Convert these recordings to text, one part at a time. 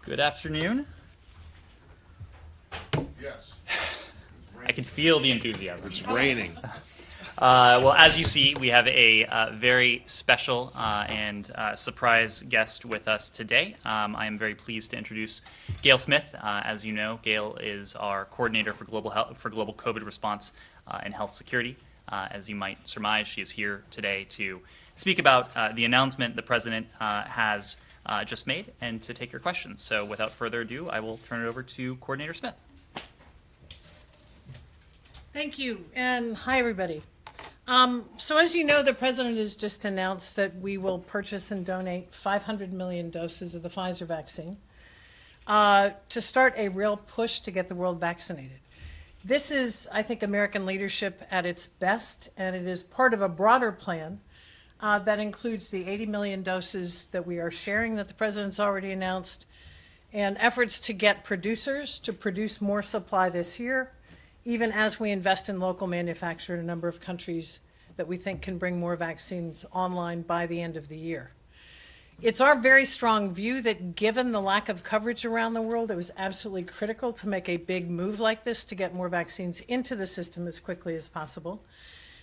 Good afternoon. Yes. I can feel the enthusiasm. It's raining. Well, as you see, we have a very special and surprise guest with us today. I am very pleased to introduce Gail Smith. As you know, Gail is our coordinator for global COVID response and health security. As you might surmise, she is here today to speak about the announcement the president has just made and to take your questions. So, without further ado, I will turn it over to Coordinator Smith. Thank you, and hi, everybody. So as you know, the president has just announced that we will purchase and donate 500 million doses of the Pfizer vaccine to start a real push to get the world vaccinated. This is, I think, American leadership at its best, and it is part of a broader plan that includes the 80 million doses that we are sharing that the president's already announced, and efforts to get producers to produce more supply this year, even as we invest in local manufacture in a number of countries that we think can bring more vaccines online by the end of the year. It's our very strong view that given the lack of coverage around the world, it was absolutely critical to make a big move like this to get more vaccines into the system as quickly as possible.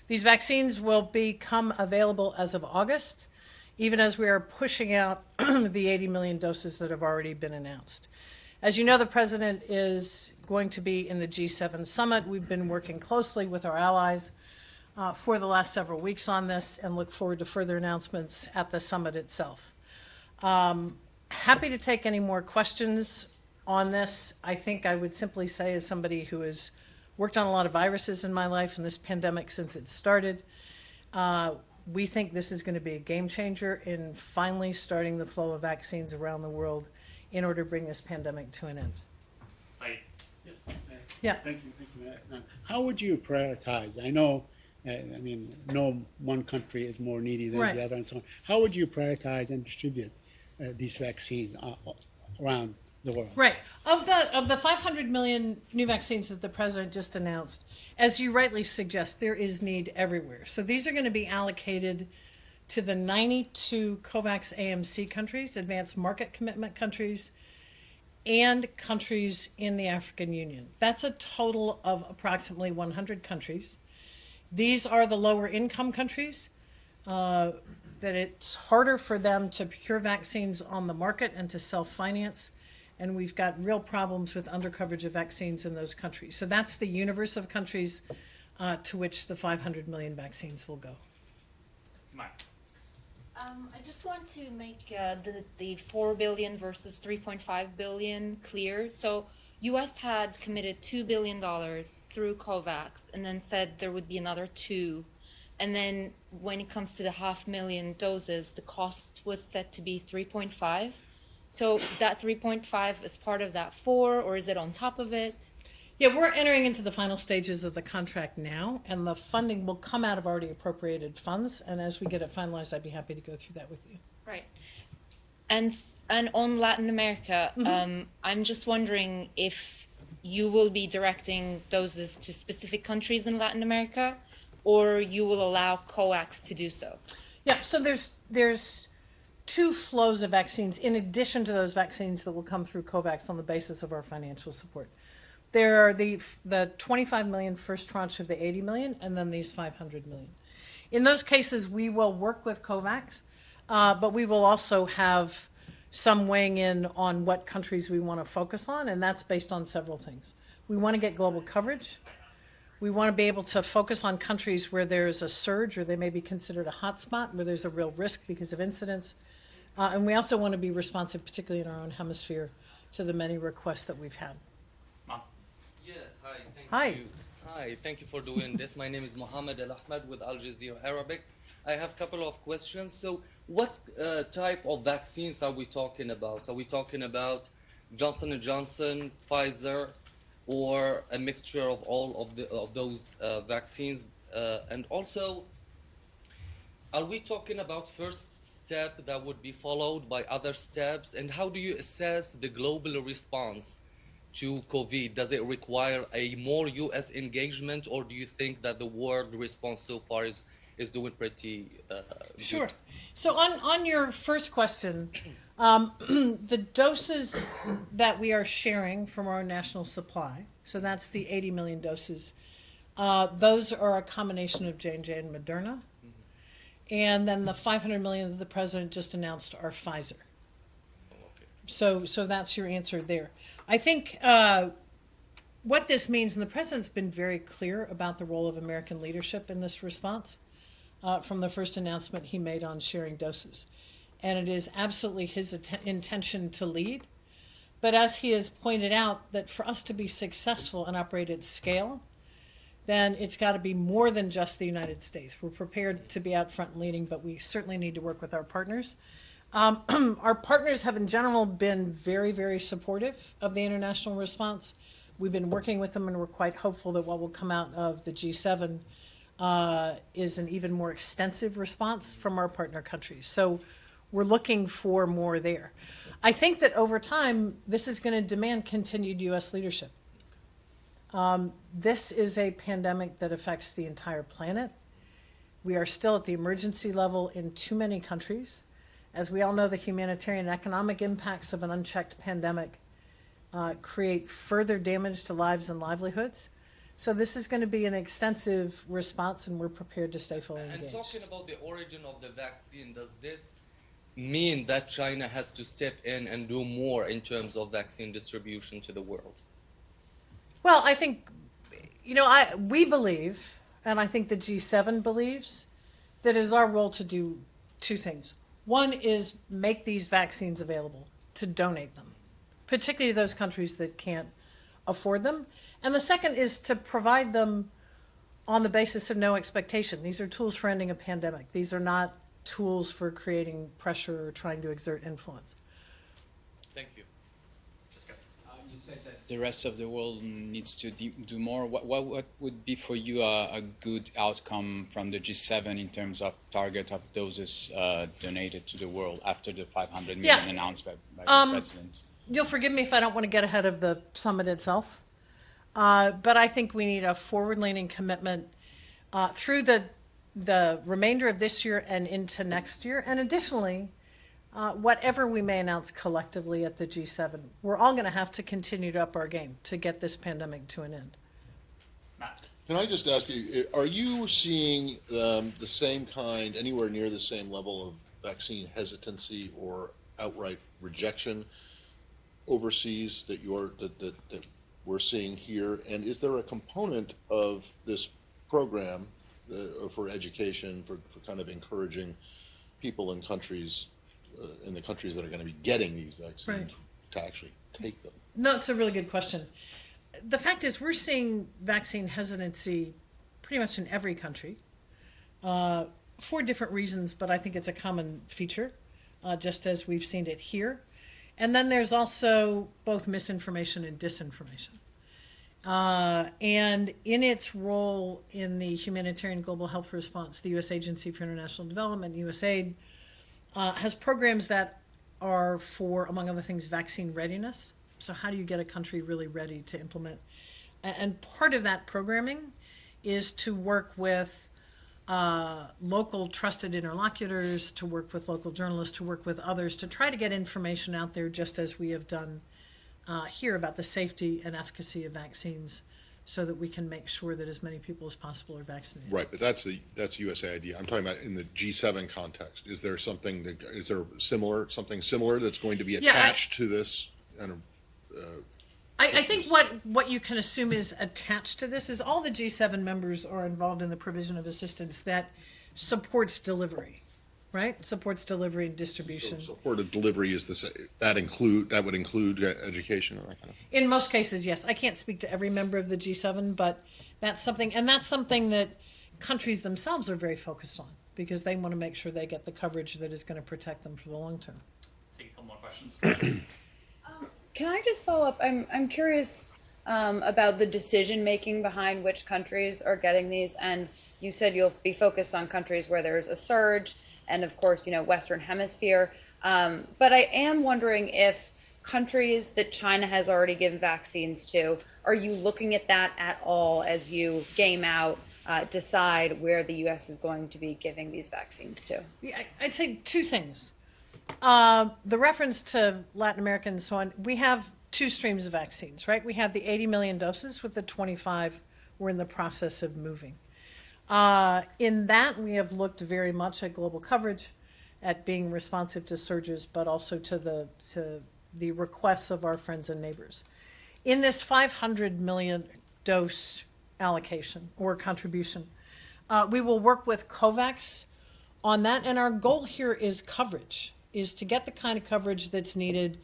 These vaccines will become available as of August, even as we are pushing out the 80 million doses that have already been announced. As you know, the president is going to be in the G7 summit. We've been working closely with our allies for the last several weeks on this and look forward to further announcements at the summit itself. Happy to take any more questions on this. I think I would simply say, as somebody who has worked on a lot of viruses in my life and this pandemic since it started, we think this is going to be a game changer in finally starting the flow of vaccines around the world in order to bring this pandemic to an end. Yes. Yeah. Thank you. How would you prioritize? I know, no one country is more needy than Right. the other and so on. How would you prioritize and distribute these vaccines around the world? Right. Of the 500 million new vaccines that the president just announced, as you rightly suggest, there is need everywhere. So these are going to be allocated to the 92 COVAX AMC countries, advanced market commitment countries, and countries in the African Union. That's a total of approximately 100 countries. These are the lower income countries that it's harder for them to procure vaccines on the market and to self-finance. And we've got real problems with undercoverage of vaccines in those countries. So that's the universe of countries to which the 500 million vaccines will go. I just want to make the 4 billion versus 3.5 billion clear. So U.S. had committed $2 billion through COVAX and then said there would be another 2. And then when it comes to the 500,000 doses, the cost was set to be 3.5. So is that 3.5 as part of that 4, or is it on top of it? Yeah, we're entering into the final stages of the contract now, and the funding will come out of already appropriated funds. And as we get it finalized, I'd be happy to go through that with you. Right. And on Latin America, I'm just wondering if you will be directing doses to specific countries in Latin America, or you will allow COVAX to do so. Yeah, so there's 2 flows of vaccines in addition to those vaccines that will come through COVAX on the basis of our financial support. There are the 25 million first tranche of the 80 million, and then these 500 million. In those cases, we will work with COVAX, but we will also have some weighing in on what countries we want to focus on, and that's based on several things. We want to get global coverage. We want to be able to focus on countries where there's a surge or they may be considered a hotspot, where there's a real risk because of incidents. And we also want to be responsive, particularly in our own hemisphere, to the many requests that we've had. Yes, hi, thank Hi. you. Hi, thank you for doing this. My name is Mohammed Al Ahmed with Al Jazeera Arabic. I have a couple of questions. So what type of vaccines are we talking about? Are we talking about Johnson & Johnson, Pfizer, or a mixture of all of those vaccines? And also, are we talking about first step that would be followed by other steps? And how do you assess the global response to COVID? Does it require a more U.S. engagement, or do you think that the world response so far is doing pretty Sure. good. So on your first question, the doses that we are sharing from our national supply, so that's the 80 million doses, those are a combination of J&J and Moderna. And then the 500 million that the president just announced are Pfizer. So that's your answer there. I think what this means, and the president's been very clear about the role of American leadership in this response from the first announcement he made on sharing doses. And it is absolutely his intention to lead. But as he has pointed out, that for us to be successful and operate at scale, then it's got to be more than just the United States. We're prepared to be out front and leading, but we certainly need to work with our partners. Our partners have in general been very, very supportive of the international response. We've been working with them, and we're quite hopeful that what will come out of the G7 is an even more extensive response from our partner countries. So we're looking for more there. I think that over time, this is going to demand continued U.S. leadership. This is a pandemic that affects the entire planet. We are still at the emergency level in too many countries. As we all know, the humanitarian and economic impacts of an unchecked pandemic create further damage to lives and livelihoods. So this is going to be an extensive response, and we're prepared to stay fully engaged. And talking about the origin of the vaccine, does this mean that China has to step in and do more in terms of vaccine distribution to the world? Well, I think, we believe, and I think the G7 believes, that it is our role to do two things. One is make these vaccines available, to donate them, particularly to those countries that can't afford them. And the second is to provide them on the basis of no expectation. These are tools for ending a pandemic. These are not tools for creating pressure or trying to exert influence. Thank you. You said that the rest of the world needs to do more. What would be for you a good outcome from the G7 in terms of target of doses donated to the world after the 500 million announced by the president? You'll forgive me if I don't want to get ahead of the summit itself, but I think we need a forward-leaning commitment through the remainder of this year and into next year, and additionally, whatever we may announce collectively at the G7, we're all going to have to continue to up our game to get this pandemic to an end. Matt. Can I just ask you, are you seeing the same kind, anywhere near the same level of vaccine hesitancy or outright rejection overseas that we're seeing here? And is there a component of this program for education, for kind of encouraging people in countries, in the countries that are going to be getting these vaccines, to actually take them? No, it's a really good question. The fact is, we're seeing vaccine hesitancy pretty much in every country for different reasons, but I think it's a common feature, just as we've seen it here. And then there's also both misinformation and disinformation. And in its role in the humanitarian global health response, the U.S. Agency for International Development, USAID, has programs that are for, among other things, vaccine readiness. So how do you get a country really ready to implement? And part of that programming is to work with local trusted interlocutors, to work with local journalists, to work with others, to try to get information out there, just as we have done here, about the safety and efficacy of vaccines, so that we can make sure that as many people as possible are vaccinated. Right, but that's USAID. I'm talking about in the G7 context. Is there something something similar that's going to be attached to this? I think what you can assume is attached to this is all the G7 members are involved in the provision of assistance that supports delivery, right? Supports delivery and distribution. So supported delivery is that would include education and that kind of thing? In most cases, yes. I can't speak to every member of the G7, but that's something that countries themselves are very focused on, because they want to make sure they get the coverage that is going to protect them for the long term. Take a couple more questions. Can I just follow up? I'm curious about the decision making behind which countries are getting these, and you said you'll be focused on countries where there's a surge, and of course, Western Hemisphere. But I am wondering if countries that China has already given vaccines to, are you looking at that at all as you game out decide where the U.S. is going to be giving these vaccines to? Yeah, I'd say two things. The reference to Latin America and so on, we have two streams of vaccines, right? We have the 80 million doses with the 25 we're in the process of moving. In that, we have looked very much at global coverage, at being responsive to surges, but also to the requests of our friends and neighbors. In this 500 million dose allocation or contribution, we will work with COVAX on that, and our goal here is coverage, is to get the kind of coverage that's needed.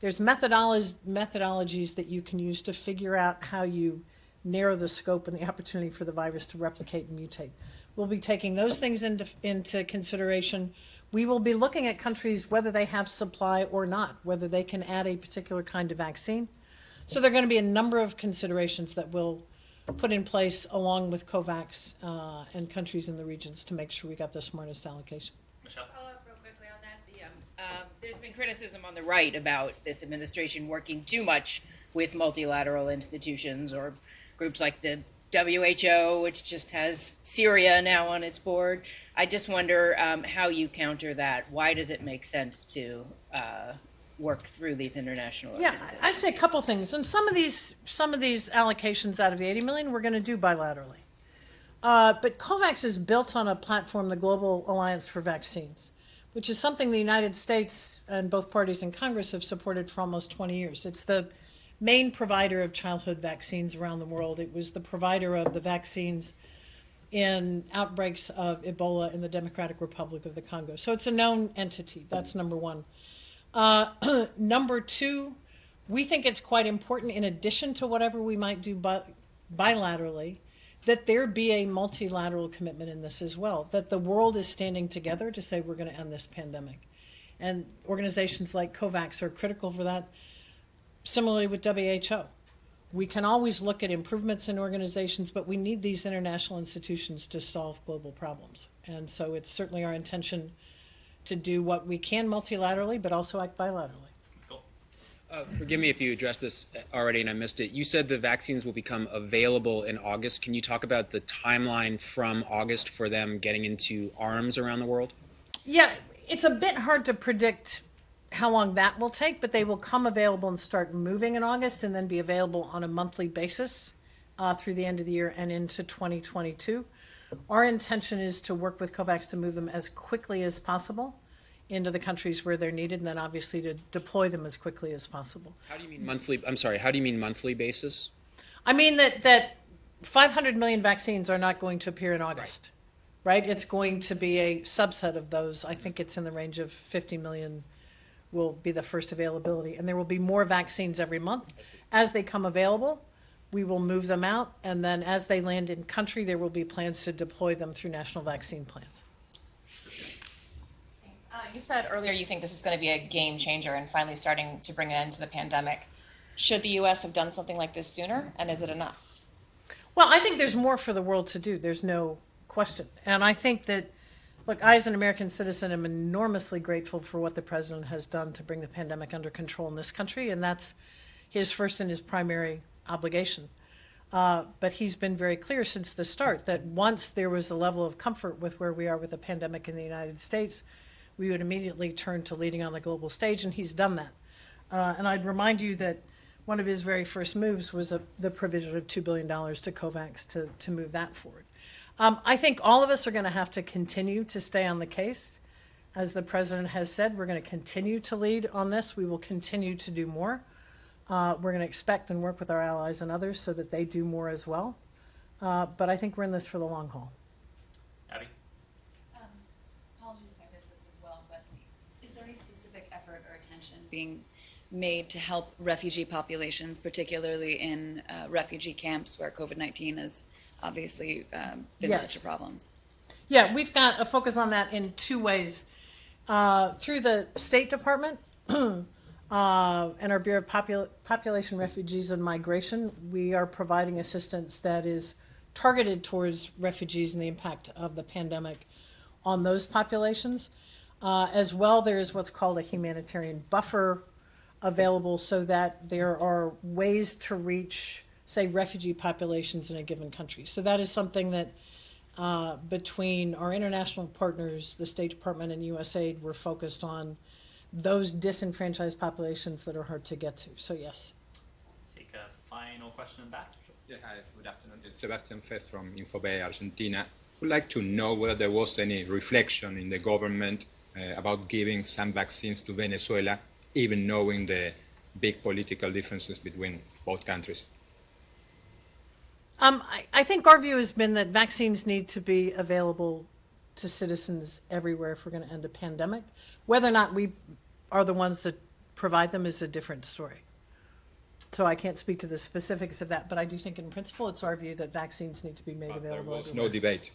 There's methodologies that you can use to figure out how you narrow the scope and the opportunity for the virus to replicate and mutate. We'll be taking those things into consideration. We will be looking at countries, whether they have supply or not, whether they can add a particular kind of vaccine. So there are going to be a number of considerations that we'll put in place along with COVAX and countries in the regions to make sure we got the smartest allocation. Michelle? Follow up real quickly on that. There's been criticism on the right about this administration working too much with multilateral institutions or groups like the WHO, which just has Syria now on its board. I just wonder how you counter that. Why does it make sense to work through these international organizations? Yeah, I'd say a couple things. And some of these allocations out of the 80 million we're going to do bilaterally. But COVAX is built on a platform, the Global Alliance for Vaccines, which is something the United States and both parties in Congress have supported for almost 20 years. It's the main provider of childhood vaccines around the world. It was the provider of the vaccines in outbreaks of Ebola in the Democratic Republic of the Congo. So it's a known entity. That's number one. Number two, we think it's quite important, in addition to whatever we might do bilaterally, that there be a multilateral commitment in this as well, that the world is standing together to say we're going to end this pandemic. And organizations like COVAX are critical for that. Similarly with WHO. We can always look at improvements in organizations, but we need these international institutions to solve global problems. And so it's certainly our intention to do what we can multilaterally, but also act bilaterally. Cool. Forgive me if you addressed this already and I missed it. You said the vaccines will become available in August. Can you talk about the timeline from August for them getting into arms around the world? Yeah, it's a bit hard to predict how long that will take, but they will come available and start moving in August and then be available on a monthly basis through the end of the year and into 2022. Our intention is to work with COVAX to move them as quickly as possible into the countries where they're needed, and then obviously to deploy them as quickly as possible. How do you mean monthly? I'm sorry, how do you mean monthly basis? I mean that 500 million vaccines are not going to appear in August, right? It's going to be a subset of those. I think it's in the range of 50 million will be the first availability. And there will be more vaccines every month. As they come available, we will move them out. And then as they land in country, there will be plans to deploy them through national vaccine plans. You said earlier you think this is going to be a game changer and finally starting to bring an end to the pandemic. Should the U.S. have done something like this sooner, and is it enough? Well, I think there's more for the world to do. There's no question. And I think that, look, I as an American citizen am enormously grateful for what the president has done to bring the pandemic under control in this country, and that's his first and his primary obligation. But he's been very clear since the start that once there was a level of comfort with where we are with the pandemic in the United States, we would immediately turn to leading on the global stage, and he's done that. And I'd remind you that one of his very first moves was the provision of $2 billion to COVAX to move that forward. I think all of us are going to have to continue to stay on the case. As the president has said, we're going to continue to lead on this. We will continue to do more. We're going to expect and work with our allies and others so that they do more as well. But I think we're in this for the long haul. Abby? Apologies if I missed this as well, but is there any specific effort or attention being made to help refugee populations, particularly in refugee camps where COVID-19 has obviously been Yes. such a problem? Yeah, we've got a focus on that in two ways. Through the State Department and our Bureau of Population, Refugees, and Migration, we are providing assistance that is targeted towards refugees and the impact of the pandemic on those populations. As well, there is what's called a humanitarian buffer available so that there are ways to reach say, refugee populations in a given country. So that is something that between our international partners, the State Department and USAID, we're focused on those disenfranchised populations that are hard to get to. So yes. Let's take a final question in the back. Yeah, hi, good afternoon. It's Sebastian Fest from Infobay, Argentina. Would like to know whether there was any reflection in the government about giving some vaccines to Venezuela, even knowing the big political differences between both countries. I think our view has been that vaccines need to be available to citizens everywhere if we're going to end a pandemic. Whether or not we are the ones that provide them is a different story. So I can't speak to the specifics of that, but I do think in principle it's our view that vaccines need to be made available. There was everywhere. no debate.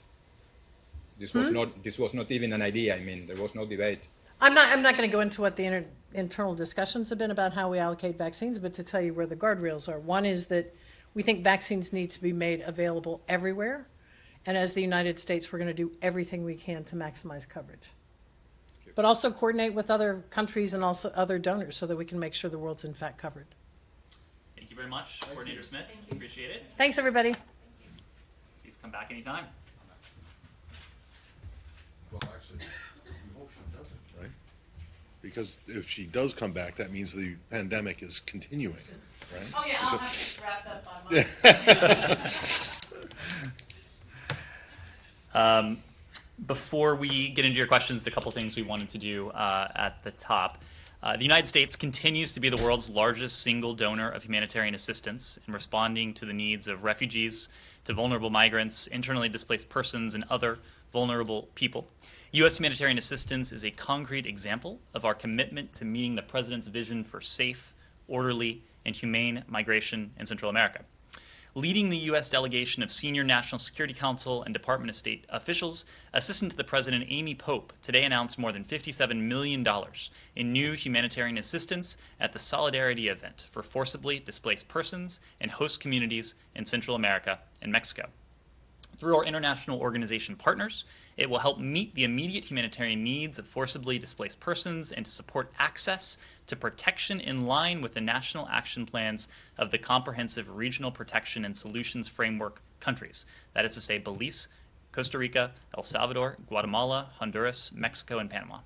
This was not even an idea. I mean, there was no debate. I'm not going to go into what the internal discussions have been about how we allocate vaccines, but to tell you where the guardrails are. One is that we think vaccines need to be made available everywhere, and as the United States, we're going to do everything we can to maximize coverage. But also coordinate with other countries and also other donors so that we can make sure the world's in fact covered. Thank you very much, Coordinator Smith. Appreciate it. Thanks, everybody. Please come back anytime. Well, actually, we hope she doesn't, right? Because if she does come back, that means the pandemic is continuing, right? Oh yeah, I'll have it wrapped up on Monday. Before we get into your questions, a couple things we wanted to do at the top. The United States continues to be the world's largest single donor of humanitarian assistance in responding to the needs of refugees, to vulnerable migrants, internally displaced persons, and other vulnerable people. U.S. humanitarian assistance is a concrete example of our commitment to meeting the President's vision for safe, orderly, and humane migration in Central America. Leading the U.S. delegation of senior National Security Council and Department of State officials, Assistant to the President Amy Pope today announced more than $57 million in new humanitarian assistance at the Solidarity event for forcibly displaced persons and host communities in Central America and Mexico. Through our international organization partners, it will help meet the immediate humanitarian needs of forcibly displaced persons and to support access to protection in line with the national action plans of the Comprehensive Regional Protection and Solutions Framework countries. That is to say, Belize, Costa Rica, El Salvador, Guatemala, Honduras, Mexico, and Panama.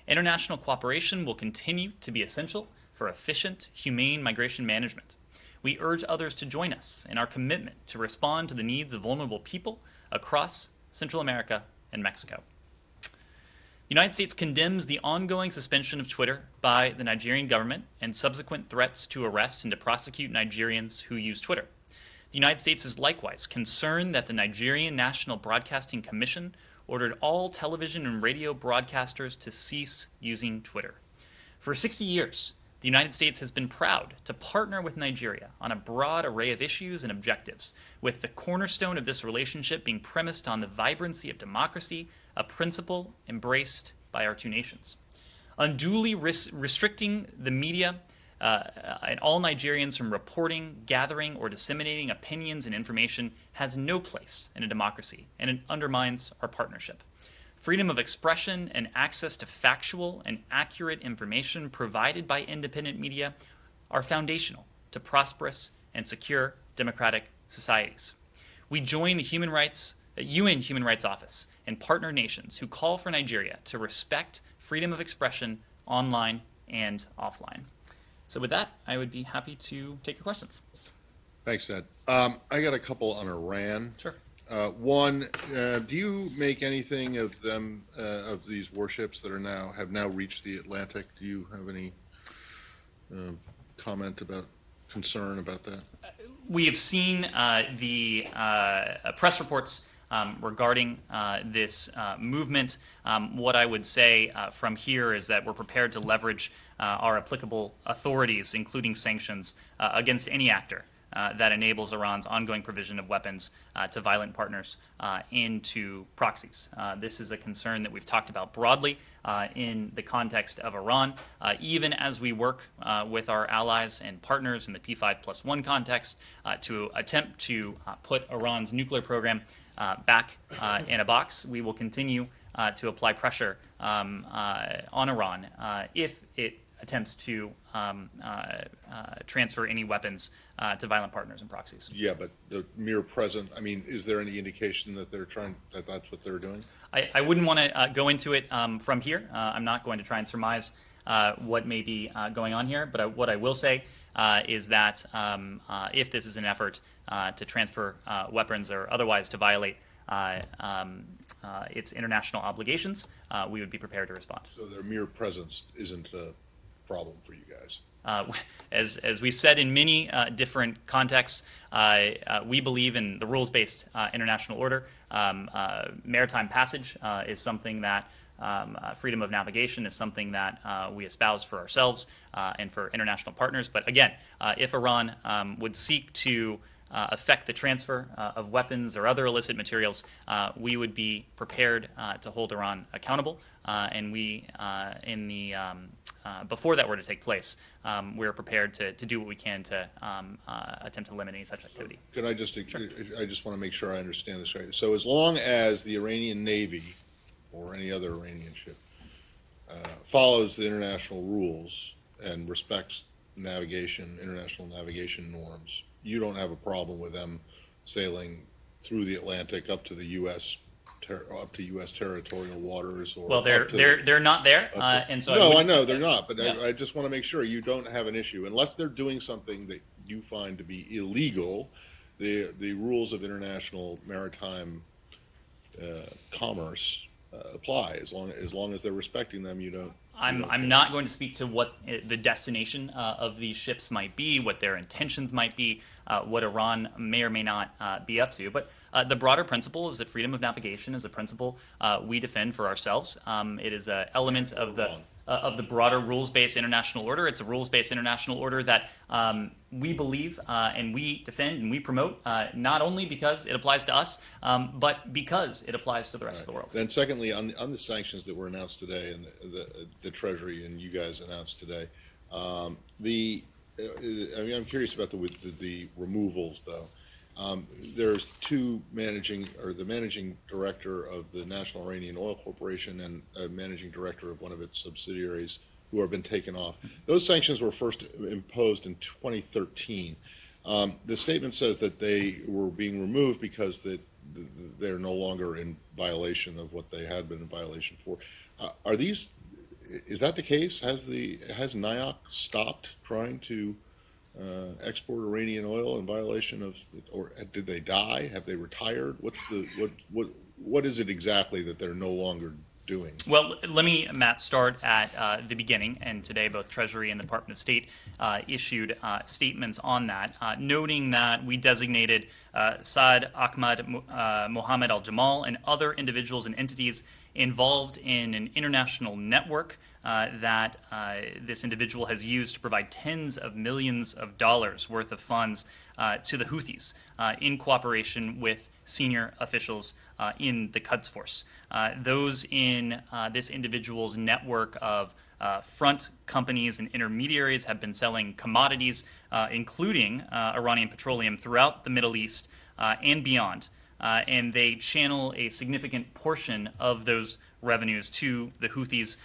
International cooperation will continue to be essential for efficient, humane migration management. We urge others to join us in our commitment to respond to the needs of vulnerable people across Central America and Mexico. The United States condemns the ongoing suspension of Twitter by the Nigerian government and subsequent threats to arrest and to prosecute Nigerians who use Twitter. The United States is likewise concerned that the Nigerian National Broadcasting Commission ordered all television and radio broadcasters to cease using Twitter. For 60 years, the United States has been proud to partner with Nigeria on a broad array of issues and objectives, with the cornerstone of this relationship being premised on the vibrancy of democracy, a principle embraced by our two nations. Unduly restricting the media and all Nigerians from reporting, gathering, or disseminating opinions and information has no place in a democracy, and it undermines our partnership. Freedom of expression and access to factual and accurate information provided by independent media are foundational to prosperous and secure democratic societies. We join the UN Human Rights Office and partner nations who call for Nigeria to respect freedom of expression online and offline. So with that, I would be happy to take your questions. Thanks, Ed. I got a couple on Iran. Sure. One, do you make anything of them, of these warships that have now reached the Atlantic? Do you have any concern about that? We have seen the press reports regarding this movement. What I would say from here is that we're prepared to leverage our applicable authorities, including sanctions, against any actor that enables Iran's ongoing provision of weapons to violent partners and to proxies. This is a concern that we've talked about broadly in the context of Iran, even as we work with our allies and partners in the P5+1 context to attempt to put Iran's nuclear program back in a box. We will continue to apply pressure on Iran if it attempts to transfer any weapons to violent partners and proxies. Yeah, but the mere present, I mean, is there any indication that that's what they're doing? I wouldn't want to go into it from here. I'm not going to try and surmise what may be going on here, but what I will say is that if this is an effort to transfer weapons or otherwise to violate its international obligations, we would be prepared to respond. So their mere presence isn't a problem for you guys? As we've said in many different contexts, we believe in the rules-based international order. Maritime passage is something that freedom of navigation is something that we espouse for ourselves and for international partners. But again, if Iran would seek to affect the transfer of weapons or other illicit materials, we would be prepared to hold Iran accountable. And we, before that were to take place, we're prepared to do what we can to attempt to limit any such activity. Could I just, I just want to make sure I understand this right. So as long as the Iranian Navy or any other Iranian ship follows the international rules and respects international navigation norms, you don't have a problem with them sailing through the Atlantic up to the U.S. Up to U.S. territorial waters, or they're not there, and so I know they're not. But yeah. I just want to make sure you don't have an issue unless they're doing something that you find to be illegal. The rules of international maritime commerce apply as long as they're respecting them. You don't. I'm not going to speak to what the destination of these ships might be, what their intentions might be, what Iran may or may not be up to. But the broader principle is that freedom of navigation is a principle we defend for ourselves. It is an element of the broader rules-based international order. It's a rules-based international order that we believe and we defend and we promote, not only because it applies to us, but because it applies to the rest of the world. And secondly, on the sanctions that were announced today and the Treasury and you guys announced today, I'm curious about the removals, though. There's the managing director of the National Iranian Oil Corporation and a managing director of one of its subsidiaries who have been taken off. Those sanctions were first imposed in 2013. The statement says that they were being removed because they're no longer in violation of what they had been in violation for. Is that the case? Has NIOC stopped trying to export Iranian oil in violation of, or did they die? Have they retired? What is it exactly that they're no longer doing? Well, let me, Matt, start at the beginning. And today, both Treasury and the Department of State issued statements on that, noting that we designated Saad Ahmad Mohammed Al-Jamal and other individuals and entities involved in an international network that this individual has used to provide tens of millions of dollars worth of funds to the Houthis in cooperation with senior officials in the Quds Force. Those in this individual's network of front companies and intermediaries have been selling commodities, including Iranian petroleum, throughout the Middle East and beyond. And they channel a significant portion of those revenues to the Houthis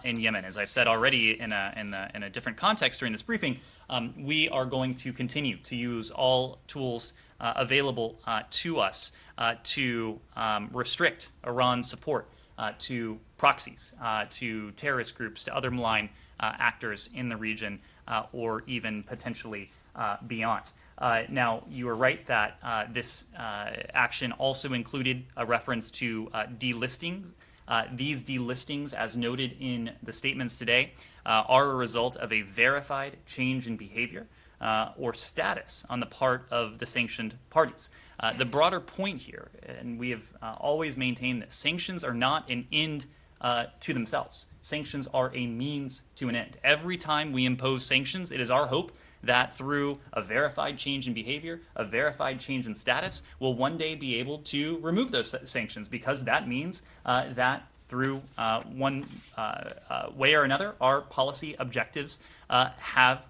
in Yemen. As I've said already in a different context during this briefing, we are going to continue to use all tools available to us to restrict Iran's support to proxies, to terrorist groups, to other malign actors in the region, or even potentially beyond. Now, you are right that this action also included a reference to delisting. These delistings, as noted in the statements today, are a result of a verified change in behavior or status on the part of the sanctioned parties. The broader point here, and we have always maintained this, sanctions are not an end to themselves. Sanctions are a means to an end. Every time we impose sanctions, it is our hope that through a verified change in behavior, a verified change in status, we'll one day be able to remove those sanctions, because that means that through one way or another, our policy objectives have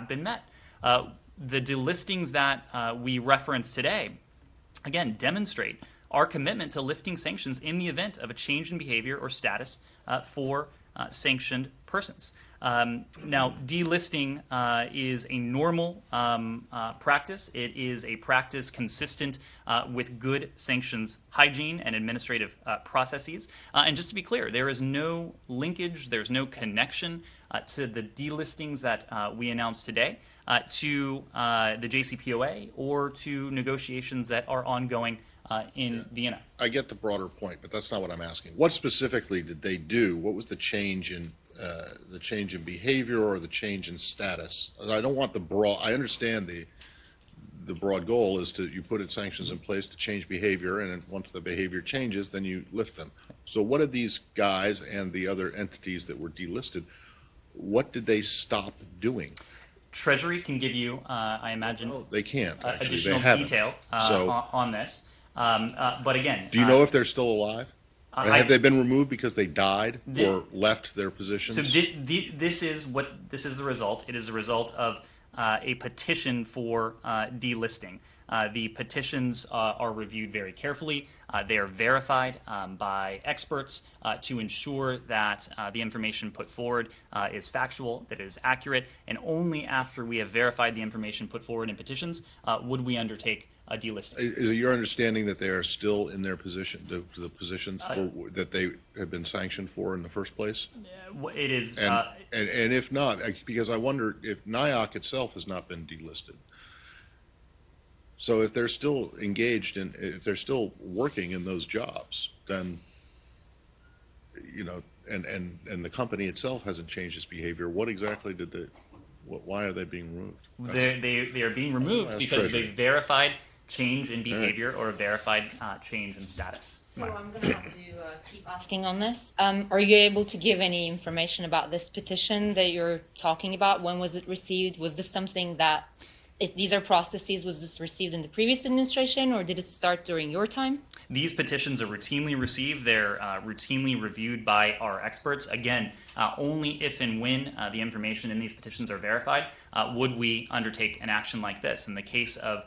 been met. The delistings that we referenced today, again, demonstrate our commitment to lifting sanctions in the event of a change in behavior or status for sanctioned persons. Now, delisting is a normal practice. It is a practice consistent with good sanctions hygiene and administrative processes. And just to be clear, there is no linkage, there's no connection to the delistings that we announced today to the JCPOA or to negotiations that are ongoing in Vienna. I get the broader point, but that's not what I'm asking. What specifically did they do? What was the change in behavior or the change in status? I don't want the broad. I understand the broad goal is you put sanctions in place to change behavior, and once the behavior changes, then you lift them. So what did these guys and the other entities that were delisted, what did they stop doing? Treasury can give you, I imagine, they can't actually. Additional they haven't. detail on this. But again, do you know if they're still alive? Have they been removed because they died or left their positions? So this is the result. It is a result of a petition for delisting. The petitions are reviewed very carefully. They are verified by experts to ensure that the information put forward is factual, that it is accurate, and only after we have verified the information put forward in petitions would we undertake a delisting. Is it your understanding that they are still in their position, the positions that they have been sanctioned for in the first place? It is. And if not, because I wonder if NIOC itself has not been delisted. So if they're still engaged in, if they're still working in those jobs, then, and the company itself hasn't changed its behavior, what exactly did they, why are they being removed? They are being removed because they verified change in behavior or a verified change in status. So I'm going to have to keep asking on this. Are you able to give any information about this petition that you're talking about? When was it received? Was this something that, these are processes, was this received in the previous administration or did it start during your time? These petitions are routinely received. They're routinely reviewed by our experts. Again, only if and when the information in these petitions are verified would we undertake an action like this. In the case of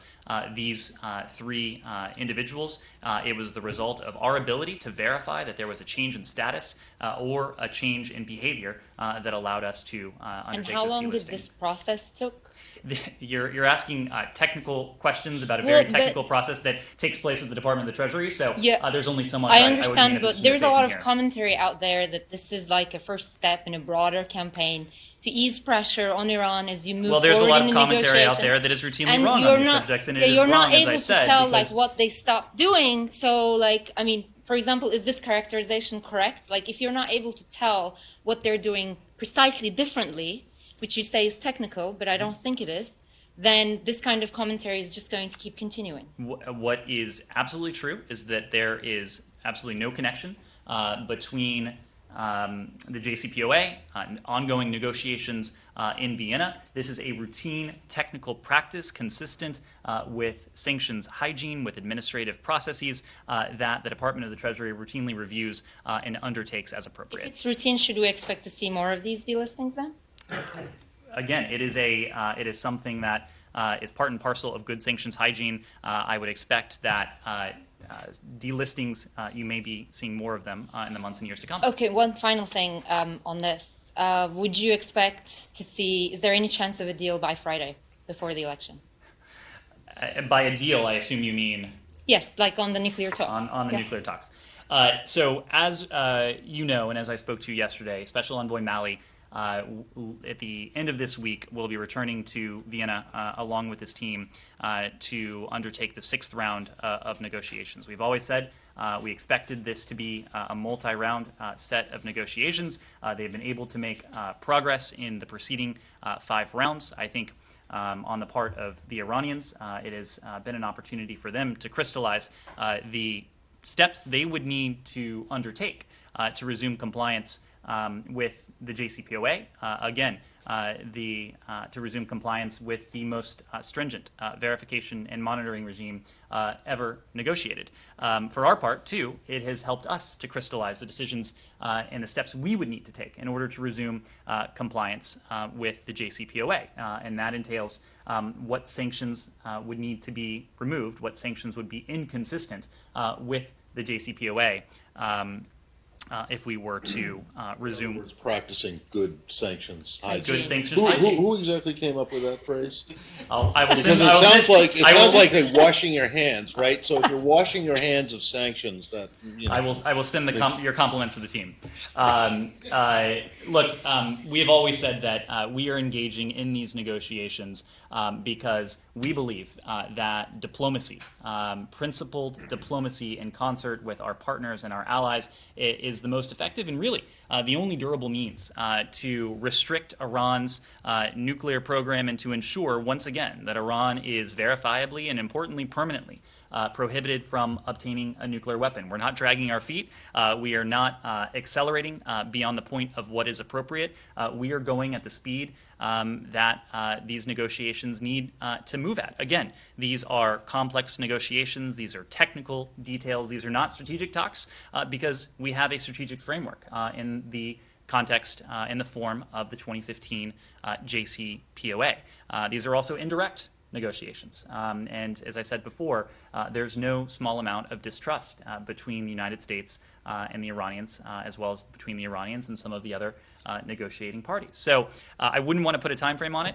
these three individuals, it was the result of our ability to verify that there was a change in status or a change in behavior that allowed us to undertake this And how long did delisting. this process took? You're asking technical questions about a very technical process that takes place at the Department of the Treasury, so there's only so much I understand, I would but there's a lot of commentary out there that this is like a first step in a broader campaign to ease pressure on Iran as you move forward in the Well, there's a lot of commentary negotiations. out there that is routinely And wrong you're on these not- subjects, and yeah, it is you're wrong, not as able I to said, tell because what they stopped doing. So, I mean, for example, is this characterization correct? Like, if you're not able to tell what they're doing precisely differently, which you say is technical, but I don't think it is, then this kind of commentary is just going to keep continuing. What is absolutely true is that there is absolutely no connection between the JCPOA, ongoing negotiations in Vienna. This is a routine technical practice consistent with sanctions hygiene, with administrative processes that the Department of the Treasury routinely reviews and undertakes as appropriate. If it's routine, should we expect to see more of these delistings then? Again, it is something that is part and parcel of good sanctions hygiene. I would expect that delistings, you may be seeing more of them in the months and years to come. Okay, one final thing on this. Would you expect to see, is there any chance of a deal by Friday before the election? By a deal, I assume you mean? Yes, like on the nuclear talks. On the nuclear talks. So as you know, and as I spoke to you yesterday, Special Envoy Malley at the end of this week will be returning to Vienna along with his team to undertake the sixth round of negotiations. We've always said we expected this to be a multi-round set of negotiations. They've been able to make progress in the preceding 5 rounds. I think on the part of the Iranians, it has been an opportunity for them to crystallize the steps they would need to undertake to resume compliance with the JCPOA, to resume compliance with the most stringent verification and monitoring regime ever negotiated. For our part, too, it has helped us to crystallize the decisions and the steps we would need to take in order to resume compliance with the JCPOA. And that entails what sanctions would need to be removed, what sanctions would be inconsistent with the JCPOA. if we were to In resume. other words, practicing good sanctions hygiene. Good sanctions Who hygiene. who exactly came up with that phrase? I will Because send, it I will sounds send- like I will- like washing your hands, right? So if you're washing your hands of sanctions, that you know, I will send makes- your compliments to the team. Look, we have always said that we are engaging in these negotiations because we believe that diplomacy, principled diplomacy in concert with our partners and our allies, is the most effective and really the only durable means to restrict Iran's nuclear program and to ensure, once again, that Iran is verifiably and importantly permanently prohibited from obtaining a nuclear weapon. We're not dragging our feet. We are not accelerating beyond the point of what is appropriate. We are going at the speed that these negotiations need to move at. Again, these are complex negotiations. These are technical details. These are not strategic talks because we have a strategic framework in the context in the form of the 2015 JCPOA. These are also indirect negotiations. And as I said before, there's no small amount of distrust between the United States and the Iranians, as well as between the Iranians and some of the other negotiating parties. So I wouldn't want to put a time frame on it.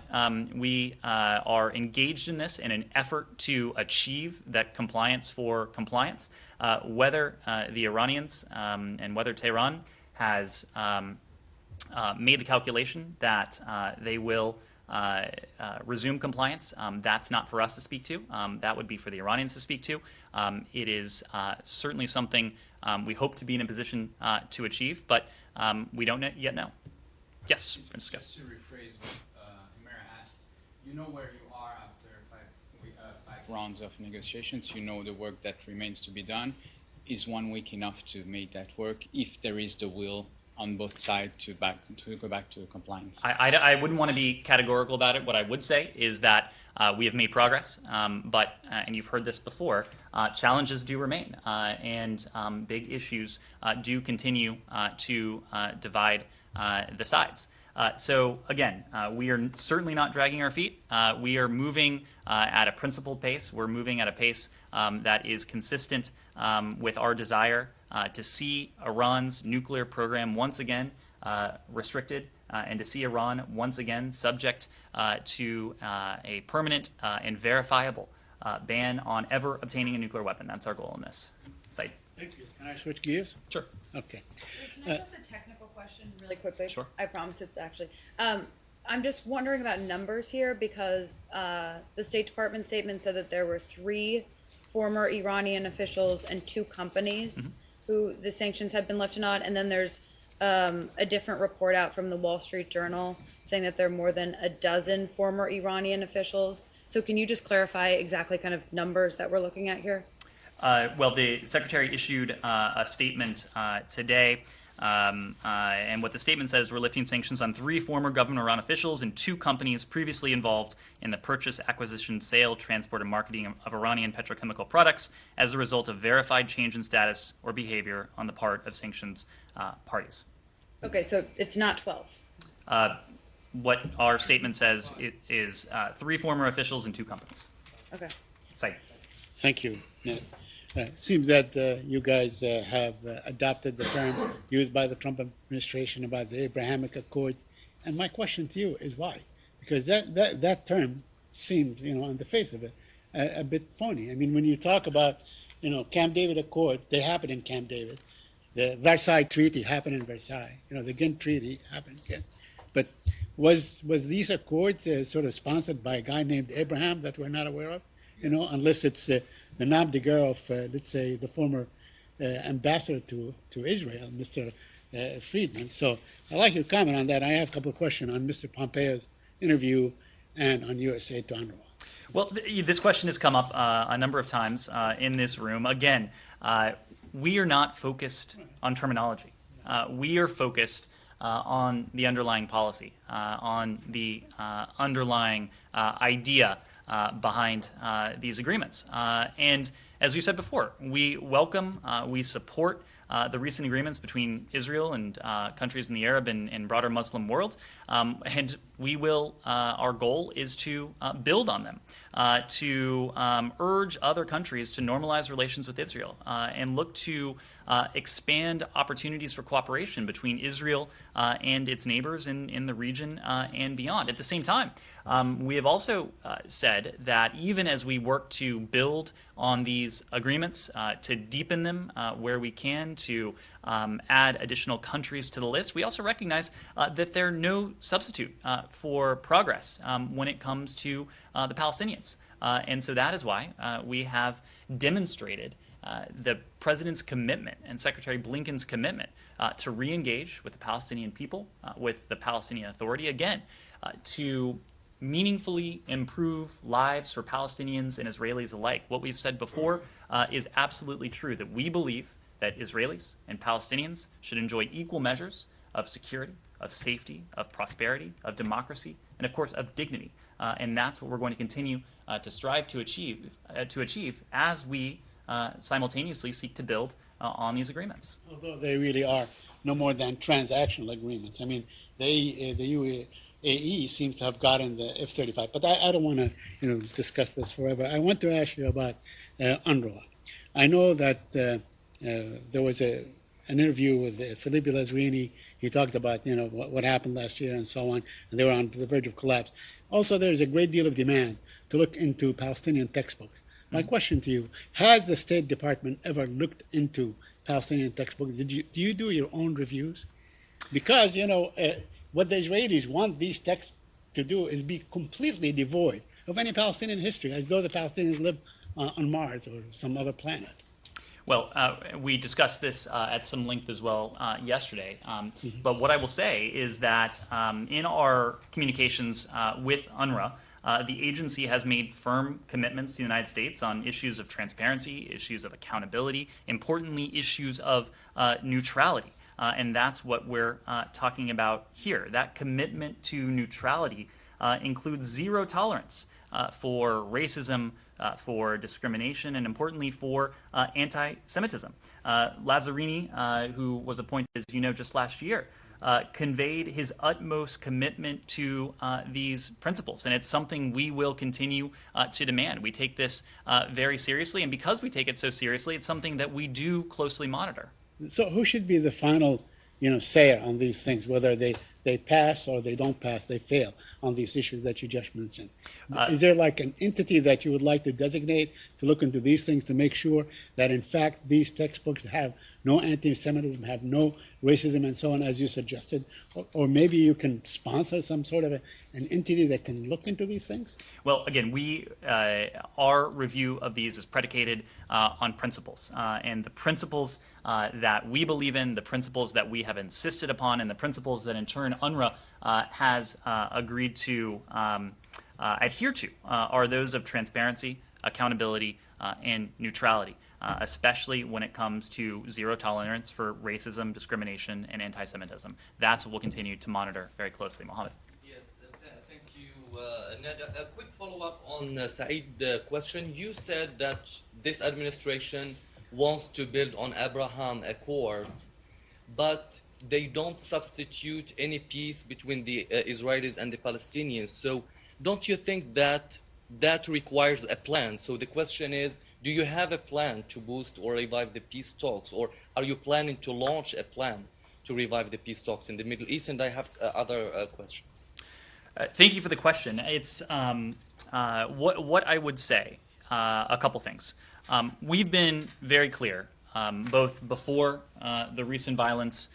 We are engaged in this in an effort to achieve that compliance for compliance. Whether the Iranians and whether Tehran has made the calculation that they will resume compliance, that's not for us to speak to. That would be for the Iranians to speak to. It is certainly something we hope to be in a position to achieve, but we don't yet know. Yes, Francisco. Just to rephrase what Mira asked, you know where you are after five rounds of negotiations. You know the work that remains to be done. Is 1 week enough to make that work if there is the will on both sides to go back to compliance? I wouldn't want to be categorical about it. What I would say is that we have made progress, but, and you've heard this before, challenges do remain, and big issues do continue to divide the sides. So again, we are certainly not dragging our feet. We are moving at a principled pace. We're moving at a pace that is consistent with our desire to see Iran's nuclear program once again restricted and to see Iran once again subject to a permanent and verifiable ban on ever obtaining a nuclear weapon. That's our goal in this. Said. Thank you. Can I switch gears? Sure. Okay. Can I ask a technical question really quickly? Sure. I promise it's actually. I'm just wondering about numbers here because the State Department statement said that there were 3 former Iranian officials and 2 companies who the sanctions had been lifted on, and then there's a different report out from the Wall Street Journal saying that there are more than a dozen former Iranian officials. So can you just clarify exactly kind of numbers that we're looking at here? Well, the Secretary issued a statement today, and what the statement says, we're lifting sanctions on 3 former government Iran officials and 2 companies previously involved in the purchase, acquisition, sale, transport, and marketing of Iranian petrochemical products as a result of verified change in status or behavior on the part of sanctions parties. Okay, so it's not 12. What our statement says is 3 former officials and 2 companies. Okay. Said. Thank you, Ned. It seems that you guys have adopted the term used by the Trump administration about the Abrahamic Accords. And my question to you is why? Because that term seems, on the face of it, a bit phony. I mean, when you talk about, Camp David Accords, they happened in Camp David. The Versailles Treaty happened in Versailles. The Ghent Treaty happened again. But was these accords sort of sponsored by a guy named Abraham that we're not aware of? Unless it's the nom de guerre of, let's say, the former ambassador to Israel, Mr. Friedman. So I'd like your comment on that. I have a couple of questions on Mr. Pompeo's interview and on USA to UNRWA. Well, this question has come up a number of times in this room. Again, we are not focused on terminology. We are focused on the underlying policy, on the underlying idea behind these agreements. And as we said before, we welcome, we support the recent agreements between Israel and countries in the Arab and broader Muslim world. And we will, our goal is to build on them, to urge other countries to normalize relations with Israel and look to expand opportunities for cooperation between Israel and its neighbors in the region and beyond. At the same time, we have also said that even as we work to build on these agreements, to deepen them where we can, to add additional countries to the list, we also recognize that they're no substitute for progress when it comes to the Palestinians. And so that is why we have demonstrated the President's commitment and Secretary Blinken's commitment to re-engage with the Palestinian people, with the Palestinian Authority, again, to meaningfully improve lives for Palestinians and Israelis alike. What we've said before is absolutely true, that we believe that Israelis and Palestinians should enjoy equal measures of security, of safety, of prosperity, of democracy, and of course of dignity. And that's what we're going to continue to strive to achieve as we simultaneously seek to build on these agreements. Although they really are no more than transactional agreements. I mean, the UAE seems to have gotten the F-35, but I don't want to discuss this forever. I want to ask you about UNRWA. I know that there was an interview with Philippe Lazzarini. He talked about what happened last year and so on, and they were on the verge of collapse. Also, there's a great deal of demand to look into Palestinian textbooks. My question to you, has the State Department ever looked into Palestinian textbooks? Do you do your own reviews? Because, what the Israelis want these texts to do is be completely devoid of any Palestinian history, as though the Palestinians live on Mars or some other planet. Well, we discussed this at some length as well yesterday. But what I will say is that in our communications with UNRWA, the agency has made firm commitments to the United States on issues of transparency, issues of accountability, importantly, issues of neutrality. And that's what we're talking about here. That commitment to neutrality includes zero tolerance for racism, for discrimination, and importantly for anti-Semitism. Lazzarini, who was appointed, as you know, just last year, conveyed his utmost commitment to these principles, and it's something we will continue to demand. We take this very seriously, and because we take it so seriously, it's something that we do closely monitor. So who should be the final, sayer on these things, whether they pass or they don't pass, they fail on these issues that you just mentioned? Is there like an entity that you would like to designate to look into these things to make sure that, in fact, these textbooks have no anti-Semitism, have no racism and so on, as you suggested? Or maybe you can sponsor some sort of an entity that can look into these things? Well, again, our review of these is predicated on principles. And the principles that we believe in, the principles that we have insisted upon, and the principles that in turn UNRWA has agreed to adhere to are those of transparency, accountability, and neutrality, especially when it comes to zero tolerance for racism, discrimination, and anti-Semitism. That's what we'll continue to monitor very closely. Mohammed. Yes, thank you, Ned. A quick follow-up on Saeed's question. You said that this administration wants to build on Abraham Accords, but they don't substitute any peace between the Israelis and the Palestinians. So don't you think that requires a plan? So the question is, do you have a plan to boost or revive the peace talks, or are you planning to launch a plan to revive the peace talks in the Middle East? And I have other questions. Thank you for the question. It's what I would say, a couple things. We've been very clear, both before the recent violence,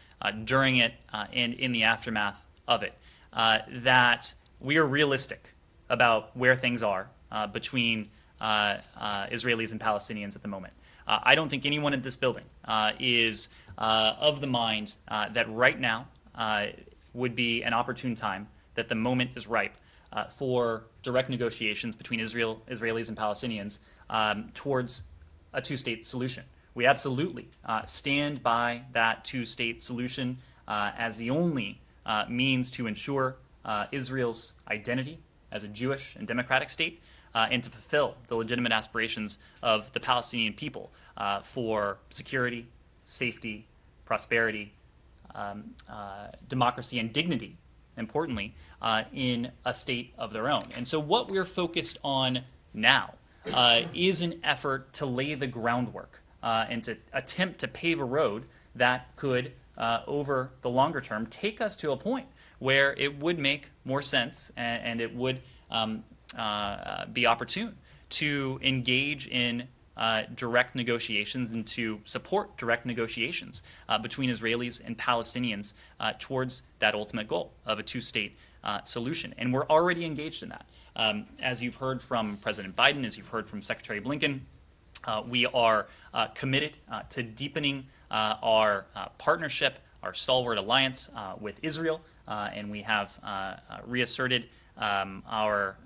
during it, and in the aftermath of it, that we are realistic about where things are between Israelis and Palestinians at the moment. I don't think anyone in this building is of the mind that right now would be an opportune time, that the moment is ripe for direct negotiations between Israelis and Palestinians towards a two-state solution. We absolutely stand by that two-state solution as the only means to ensure Israel's identity as a Jewish and democratic state, and to fulfill the legitimate aspirations of the Palestinian people for security, safety, prosperity, democracy, and dignity importantly, in a state of their own. And so what we're focused on now is an effort to lay the groundwork and to attempt to pave a road that could, over the longer term, take us to a point where it would make more sense and it would be opportune to engage in direct negotiations and to support direct negotiations between Israelis and Palestinians towards that ultimate goal of a two-state solution. And we're already engaged in that. As you've heard from President Biden, as you've heard from Secretary Blinken, we are committed to deepening our partnership, our stalwart alliance with Israel, and we have reasserted our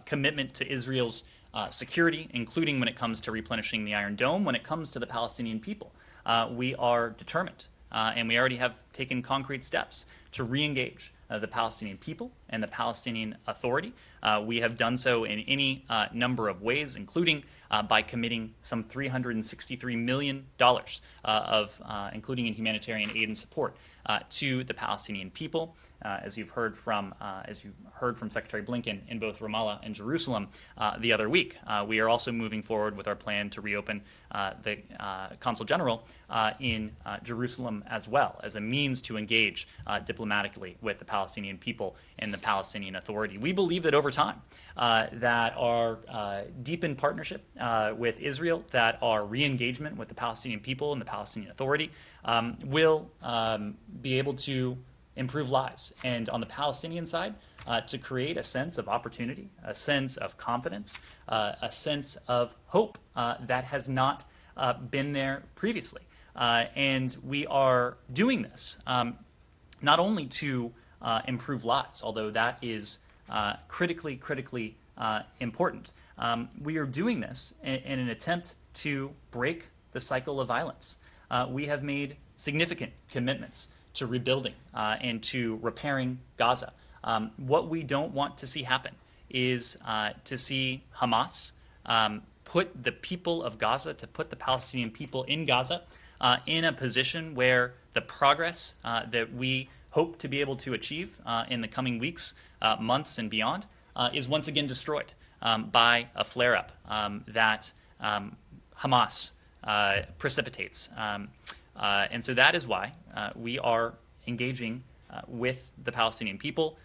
commitment to Israel's security, including when it comes to replenishing the Iron Dome. When it comes to the Palestinian people, we are determined, and we already have taken concrete steps to re-engage the Palestinian people and the Palestinian Authority. We have done so in any number of ways, including by committing some $363 million including in humanitarian aid and support, to the Palestinian people. As you heard from Secretary Blinken in both Ramallah and Jerusalem the other week, we are also moving forward with our plan to reopen the Consul General in Jerusalem as well, as a means to engage diplomatically with the Palestinian people and the Palestinian Authority. We believe that over time, that our deepened partnership with Israel, that our re-engagement with the Palestinian people and the Palestinian Authority will be able to improve lives. And on the Palestinian side, to create a sense of opportunity, a sense of confidence, a sense of hope that has not been there previously. And we are doing this not only to improve lives, although that is critically important. We are doing this in an attempt to break the cycle of violence. We have made significant commitments to rebuilding and to repairing Gaza. What we don't want to see happen is to see Hamas put the people of Gaza, to put the Palestinian people in Gaza in a position where the progress that we hope to be able to achieve in the coming weeks, months, and beyond is once again destroyed by a flare-up that Hamas precipitates. And so that is why we are engaging with the Palestinian people.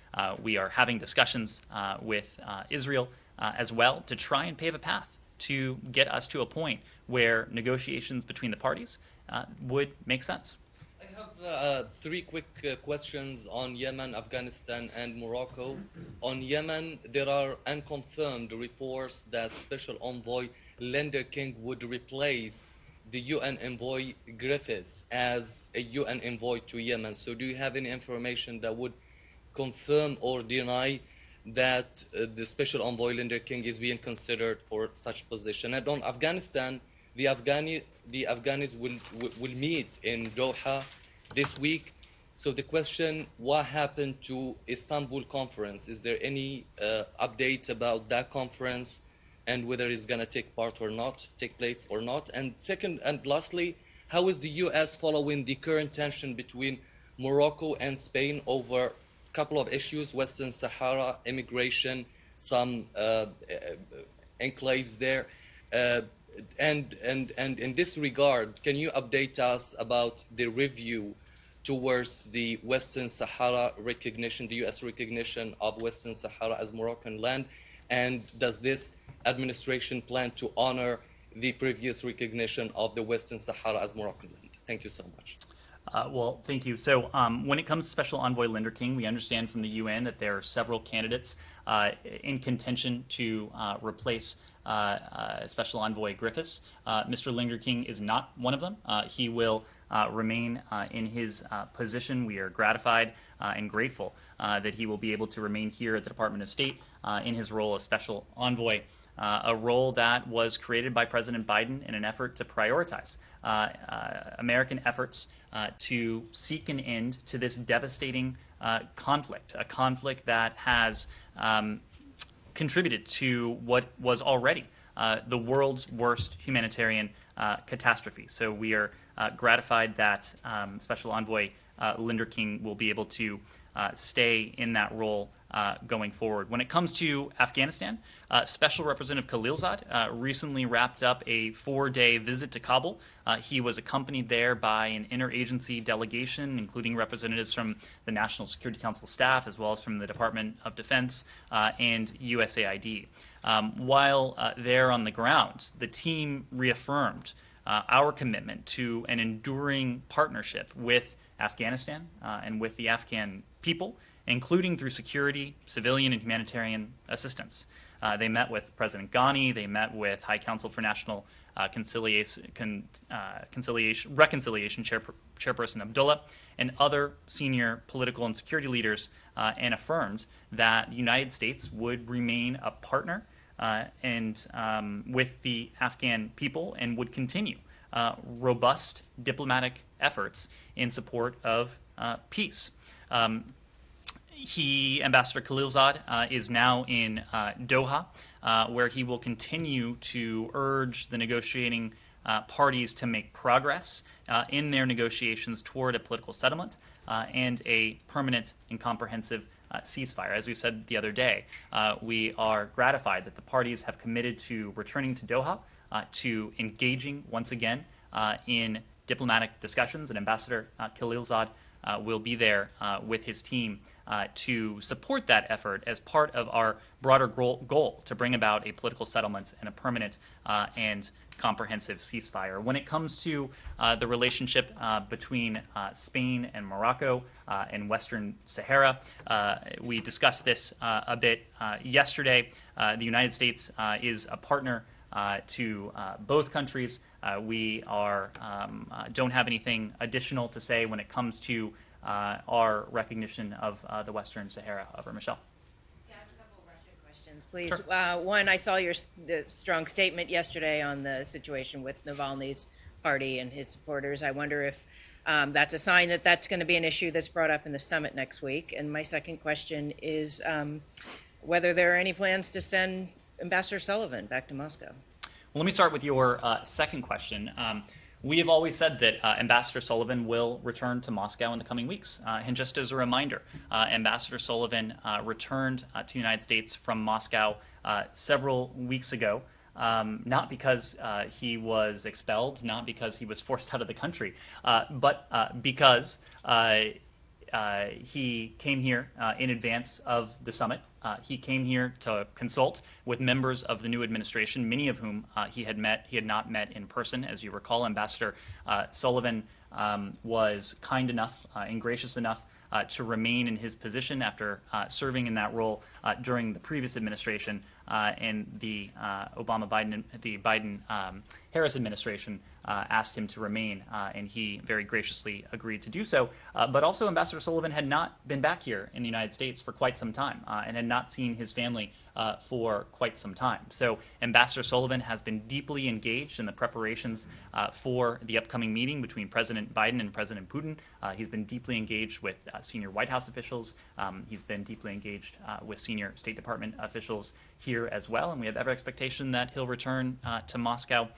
We are having discussions with Israel as well to try and pave a path to get us to a point where negotiations between the parties would make sense. I have three quick questions on Yemen, Afghanistan, and Morocco. On Yemen, there are unconfirmed reports that Special Envoy Lender King would replace the UN envoy Griffiths as a UN envoy to Yemen. So do you have any information that would confirm or deny that the Special Envoy Lender King is being considered for such position? And on Afghanistan, the Afghanis will meet in Doha this week. So the question, what happened to Istanbul conference? Is there any update about that conference and whether it's going to take place or not? And second and lastly, how is the U.S. following the current tension between Morocco and Spain over a couple of issues, Western Sahara, immigration, some enclaves there? And in this regard, can you update us about the review towards the Western Sahara recognition, the U.S. recognition of Western Sahara as Moroccan land? And does this administration plan to honor the previous recognition of the Western Sahara as Moroccan land? Thank you so much. Well, thank you. So when it comes to Special Envoy Lender King, we understand from the UN that there are several candidates in contention to replace Special Envoy Griffiths. Mr. Lender King is not one of them. He will remain in his position. We are gratified and grateful that he will be able to remain here at the Department of State in his role as Special Envoy, a role that was created by President Biden in an effort to prioritize American efforts to seek an end to this devastating conflict, a conflict that has contributed to what was already the world's worst humanitarian catastrophe. So we are gratified that Special Envoy Linder King will be able to stay in that role going forward. When it comes to Afghanistan, Special Representative Khalilzad recently wrapped up a 4-day visit to Kabul. He was accompanied there by an interagency delegation, including representatives from the National Security Council staff, as well as from the Department of Defense and USAID. While there on the ground, the team reaffirmed our commitment to an enduring partnership with Afghanistan and with the Afghan people, including through security, civilian, and humanitarian assistance. They met with President Ghani. They met with High Council for National Reconciliation Chairperson Abdullah, and other senior political and security leaders, and affirmed that the United States would remain a partner with the Afghan people and would continue robust diplomatic efforts in support of peace. Ambassador Khalilzad is now in Doha, where he will continue to urge the negotiating parties to make progress in their negotiations toward a political settlement and a permanent and comprehensive ceasefire. As we said the other day, we are gratified that the parties have committed to returning to Doha, to engaging once again in diplomatic discussions, and Ambassador Khalilzad will be there with his team to support that effort as part of our broader goal to bring about a political settlement and a permanent and comprehensive ceasefire. When it comes to the relationship between Spain and Morocco and Western Sahara, we discussed this a bit yesterday. The United States is a partner to both countries. We don't have anything additional to say when it comes to our recognition of the Western Sahara. Over, Michelle. Yeah, I have a couple of Russia questions, please. Sure. One, I saw your strong statement yesterday on the situation with Navalny's party and his supporters. I wonder if that's a sign that that's going to be an issue that's brought up in the summit next week. And my second question is whether there are any plans to send Ambassador Sullivan back to Moscow. Well, let me start with your second question. We have always said that Ambassador Sullivan will return to Moscow in the coming weeks. And just as a reminder, Ambassador Sullivan returned to the United States from Moscow several weeks ago, not because he was expelled, not because he was forced out of the country, but because he came here in advance of the summit. He came here to consult with members of the new administration, many of whom he had not met in person. As you recall, Ambassador Sullivan was kind enough and gracious enough to remain in his position after serving in that role during the previous administration, and the Biden-Harris administration asked him to remain, and he very graciously agreed to do so. But also, Ambassador Sullivan had not been back here in the United States for quite some time and had not seen his family for quite some time. So Ambassador Sullivan has been deeply engaged in the preparations for the upcoming meeting between President Biden and President Putin. He's been deeply engaged with senior White House officials. He's been deeply engaged with senior State Department officials here as well, and we have every expectation that he'll return to Moscow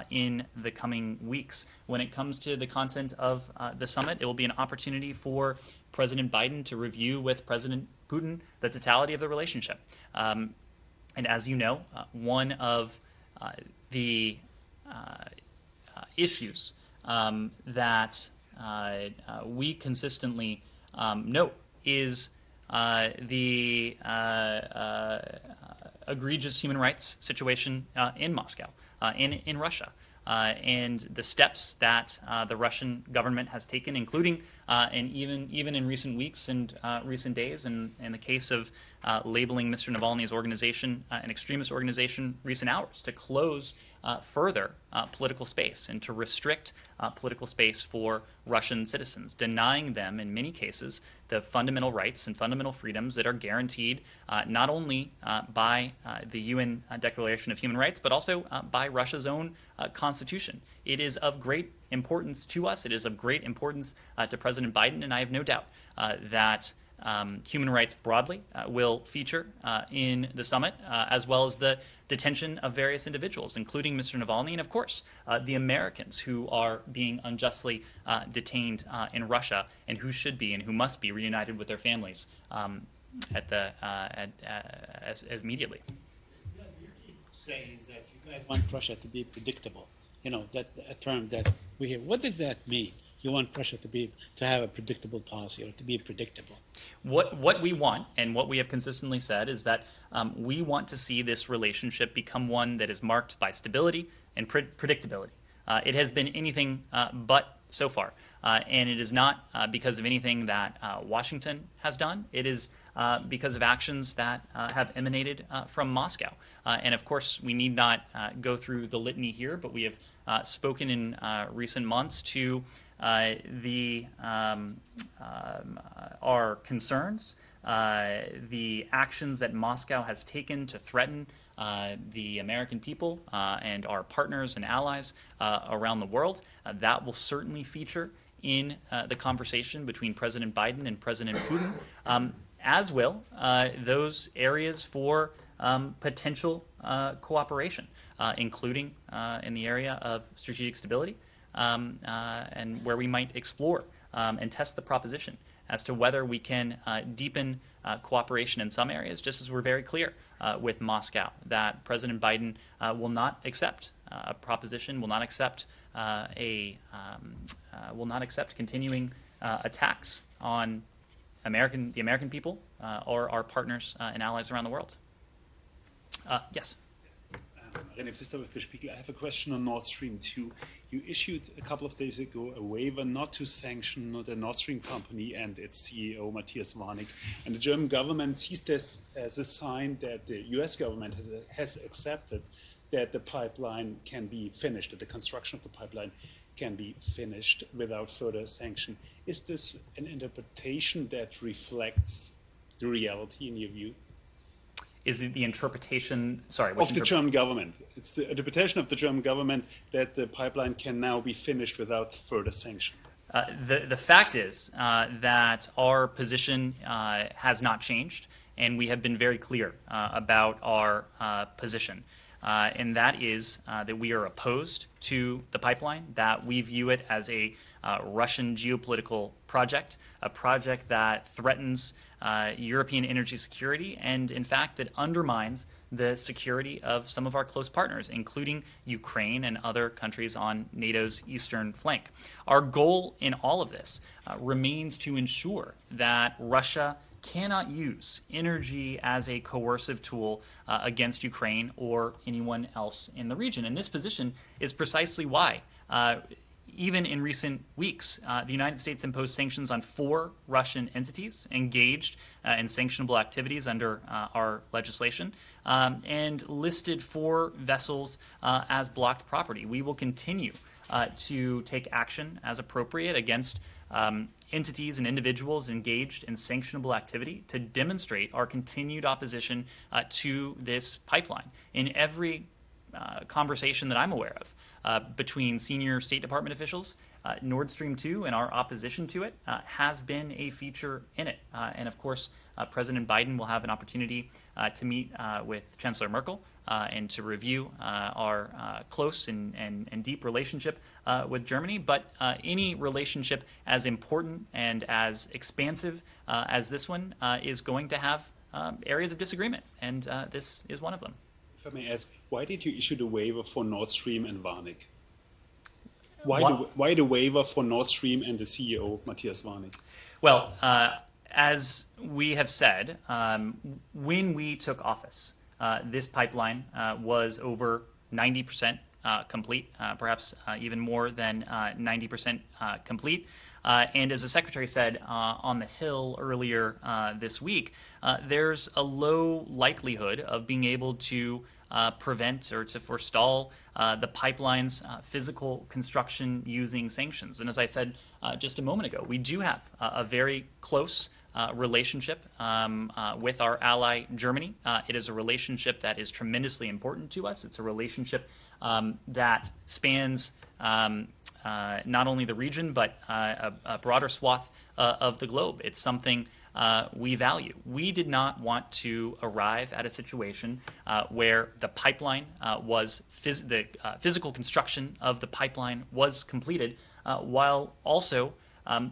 in the coming weeks. When it comes to the content of the summit, it will be an opportunity for President Biden to review with President Putin the totality of the relationship. And as you know, one of the issues that we consistently note is the egregious human rights situation in Moscow, in Russia, and the steps that the Russian government has taken, including and even in recent weeks and recent days, and in the case of labeling Mr. Navalny's organization an extremist organization, recent hours, to close further political space and to restrict political space for Russian citizens, denying them, in many cases, the fundamental rights and fundamental freedoms that are guaranteed not only by the UN Declaration of Human Rights, but also by Russia's own constitution. It is of great importance to us. It is of great importance to President Biden, and I have no doubt that human rights broadly will feature in the summit, as well as the detention of various individuals, including Mr. Navalny, and of course, the Americans who are being unjustly detained in Russia and who should be and who must be reunited with their families as immediately. You keep saying that you guys want Russia to be predictable. You know, that a term that we hear. What does that mean? You want Russia to have a predictable policy or to be predictable? What we want and what we have consistently said is that we want to see this relationship become one that is marked by stability and predictability. It has been anything but so far, and it is not because of anything that Washington has done. It is because of actions that have emanated from Moscow. And of course, we need not go through the litany here, but we have spoken in recent months to our concerns, the actions that Moscow has taken to threaten the American people and our partners and allies around the world. That will certainly feature in the conversation between President Biden and President Putin, as will those areas for potential cooperation, including in the area of strategic stability, and where we might explore and test the proposition as to whether we can deepen cooperation in some areas, just as we're very clear with Moscow that President Biden will not accept a proposition, will not accept will not accept continuing attacks on the American people or our partners and allies around the world. Yes. René Pfister with The Spiegel. I have a question on Nord Stream 2. You issued a couple of days ago a waiver not to sanction the Nord Stream company and its CEO, Matthias Warnig. And the German government sees this as a sign that the US government has accepted that the pipeline can be finished, that the construction of the pipeline can be finished without further sanction. Is this an interpretation that reflects the reality in your view? Is it the interpretation, of the German government? It's the interpretation of the German government that the pipeline can now be finished without further sanction. The fact is that our position has not changed, and we have been very clear about our position. And that is that we are opposed to the pipeline, that we view it as a Russian geopolitical project, a project that threatens European energy security and, in fact, that undermines the security of some of our close partners, including Ukraine and other countries on NATO's eastern flank. Our goal in all of this remains to ensure that Russia cannot use energy as a coercive tool against Ukraine or anyone else in the region. And this position is precisely why, even in recent weeks, the United States imposed sanctions on 4 Russian entities engaged in sanctionable activities under our legislation and listed 4 vessels as blocked property. We will continue to take action as appropriate against entities and individuals engaged in sanctionable activity to demonstrate our continued opposition to this pipeline. In every conversation that I'm aware of between senior State Department officials, Nord Stream 2 and our opposition to it has been a feature in it. And of course, President Biden will have an opportunity to meet with Chancellor Merkel and to review our close and deep relationship with Germany. But any relationship as important and as expansive as this one is going to have areas of disagreement, and this is one of them. If I may ask, why did you issue the waiver for Nord Stream and Warnig? Why the waiver for Nord Stream and the CEO, Matthias Warnig? Well, as we have said, when we took office, this pipeline was over 90% complete, perhaps even more than 90% complete. And as the Secretary said on the Hill earlier this week, there's a low likelihood of being able to prevent or to forestall the pipeline's physical construction using sanctions. And as I said just a moment ago, we do have a very close relationship with our ally Germany. It is a relationship that is tremendously important to us. It's a relationship that spans not only the region but a broader swath of the globe. It's something we value. We did not want to arrive at a situation where the pipeline was the physical construction of the pipeline was completed, while also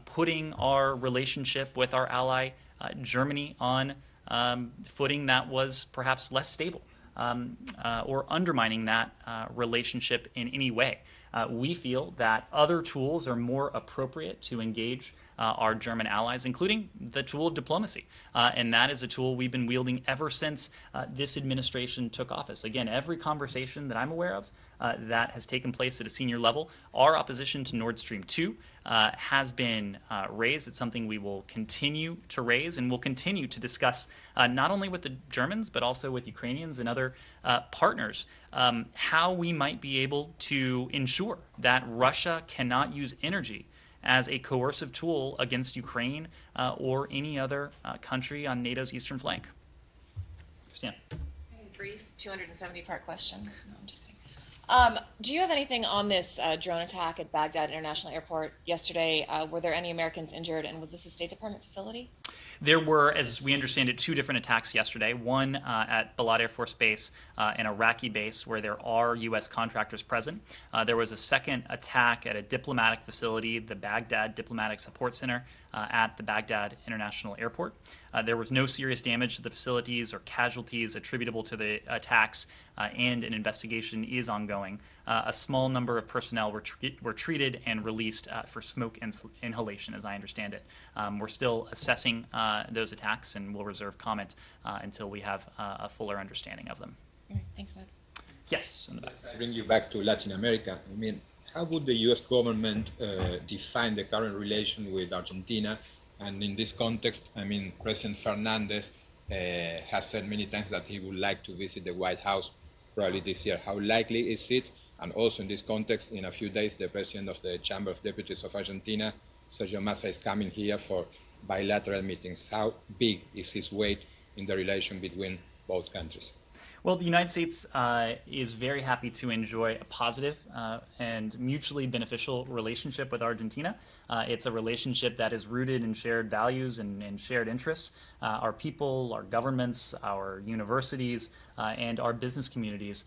putting our relationship with our ally Germany on footing that was perhaps less stable, or undermining that relationship in any way. We feel that other tools are more appropriate to engage our German allies, including the tool of diplomacy. And that is a tool we've been wielding ever since this administration took office. Again, every conversation that I'm aware of that has taken place at a senior level, our opposition to Nord Stream 2 has been raised. It's something we will continue to raise, and we'll continue to discuss not only with the Germans, but also with Ukrainians and other partners, how we might be able to ensure that Russia cannot use energy as a coercive tool against Ukraine or any other country on NATO's eastern flank. Christiane. Brief 270-part question. No, I'm just kidding. Do you have anything on this drone attack at Baghdad International Airport yesterday? Were there any Americans injured, and was this a State Department facility? There were, as we understand it, 2 different attacks yesterday, one at Balad Air Force Base, an Iraqi base where there are U.S. contractors present. There was a second attack at a diplomatic facility, the Baghdad Diplomatic Support Center at the Baghdad International Airport. There was no serious damage to the facilities or casualties attributable to the attacks, and an investigation is ongoing. A small number of personnel were treated and released for smoke inhalation, as I understand it. We're still assessing those attacks, and we'll reserve comment until we have a fuller understanding of them. All right, thanks, Ned. Yes, in the back. I bring you back to Latin America. I mean, how would the U.S. government define the current relation with Argentina? And in this context, I mean, President Fernandez has said many times that he would like to visit the White House probably this year. How likely is it? And also in this context, in a few days, the president of the Chamber of Deputies of Argentina, Sergio Massa, is coming here for bilateral meetings. How big is his weight in the relation between both countries? Well, the United States is very happy to enjoy a positive and mutually beneficial relationship with Argentina. It's a relationship that is rooted in shared values and shared interests. Our people, our governments, our universities, and our business communities,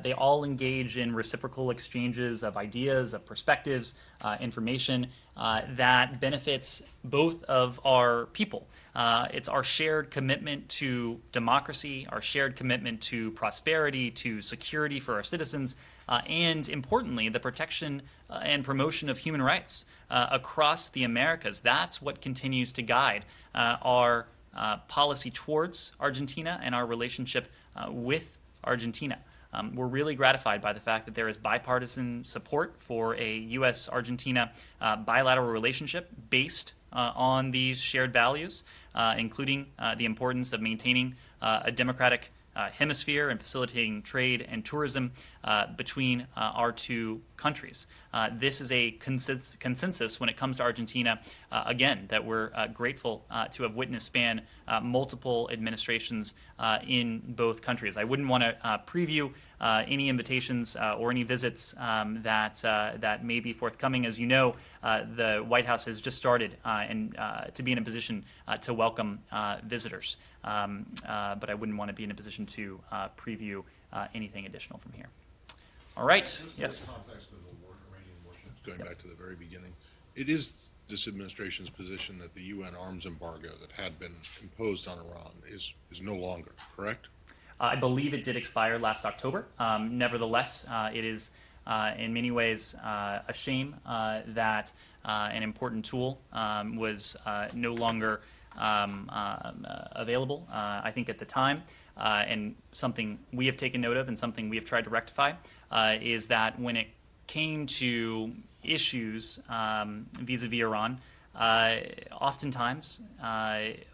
they all engage in reciprocal exchanges of ideas, of perspectives, information that benefits both of our people. It's our shared commitment to democracy, our shared commitment to prosperity, to security for our citizens, and importantly, the protection and promotion of human rights across the Americas. That's what continues to guide our policy towards Argentina and our relationship with Argentina. We're really gratified by the fact that there is bipartisan support for a U.S.-Argentina bilateral relationship based on these shared values, including the importance of maintaining a democratic hemisphere and facilitating trade and tourism between our two countries. This is a consensus when it comes to Argentina, again, that we're grateful to have witnessed span multiple administrations in both countries. I wouldn't want to preview any invitations or any visits that may be forthcoming. As you know, the White House has just started to be in a position to welcome visitors. But I wouldn't want to be in a position to preview anything additional from here. All right. Yes. In the context of the Iranian warship, going back to the very beginning, it is this administration's position that the UN arms embargo that had been imposed on Iran is no longer, correct? I believe it did expire last October. Nevertheless, it is in many ways a shame that an important tool was no longer available. I think at the time, and something we have taken note of and something we have tried to rectify, is that when it came to issues vis-a-vis Iran, oftentimes,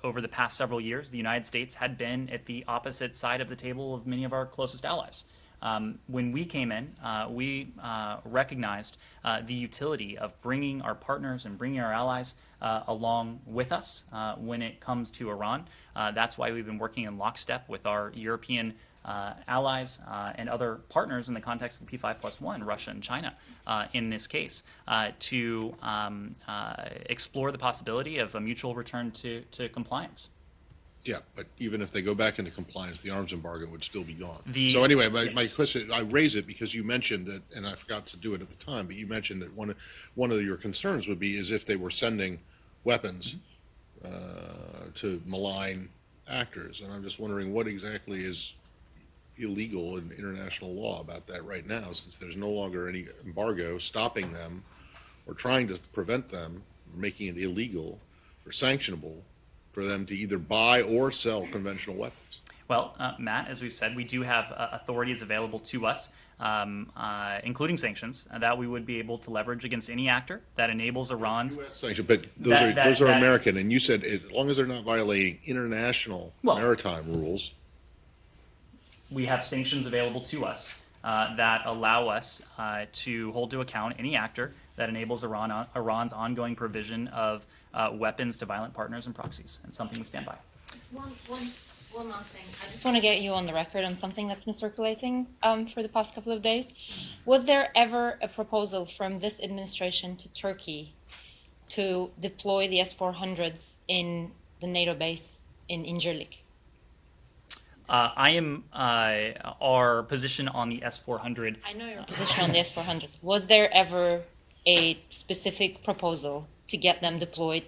over the past several years, the United States had been at the opposite side of the table of many of our closest allies. When we came in, we recognized the utility of bringing our partners and bringing our allies along with us when it comes to Iran. That's why we've been working in lockstep with our European allies and other partners in the context of the P5+1, Russia and China in this case, to explore the possibility of a mutual return to compliance. Yeah, but even if they go back into compliance, the arms embargo would still be gone. So anyway, my question, I raise it because you mentioned that, and I forgot to do it at the time, but you mentioned that one of your concerns would be is if they were sending weapons to malign actors. And I'm just wondering what exactly is illegal in international law about that right now, since there's no longer any embargo stopping them or trying to prevent them, or making it illegal or sanctionable for them to either buy or sell conventional weapons. Well, Matt, as we've said, we do have authorities available to us, including sanctions, that we would be able to leverage against any actor that enables Iran's... Sanctions, but those are American, and you said as long as they're not violating international maritime rules... We have sanctions available to us that allow us to hold to account any actor that enables Iran's ongoing provision of weapons to violent partners and proxies, and something we stand by. One last thing. I just want to get you on the record on something that's been circulating for the past couple of days. Was there ever a proposal from this administration to Turkey to deploy the S-400s in the NATO base in Incirlik? Our position on the S-400... I know your position on the S-400s. Was there ever a specific proposal to get them deployed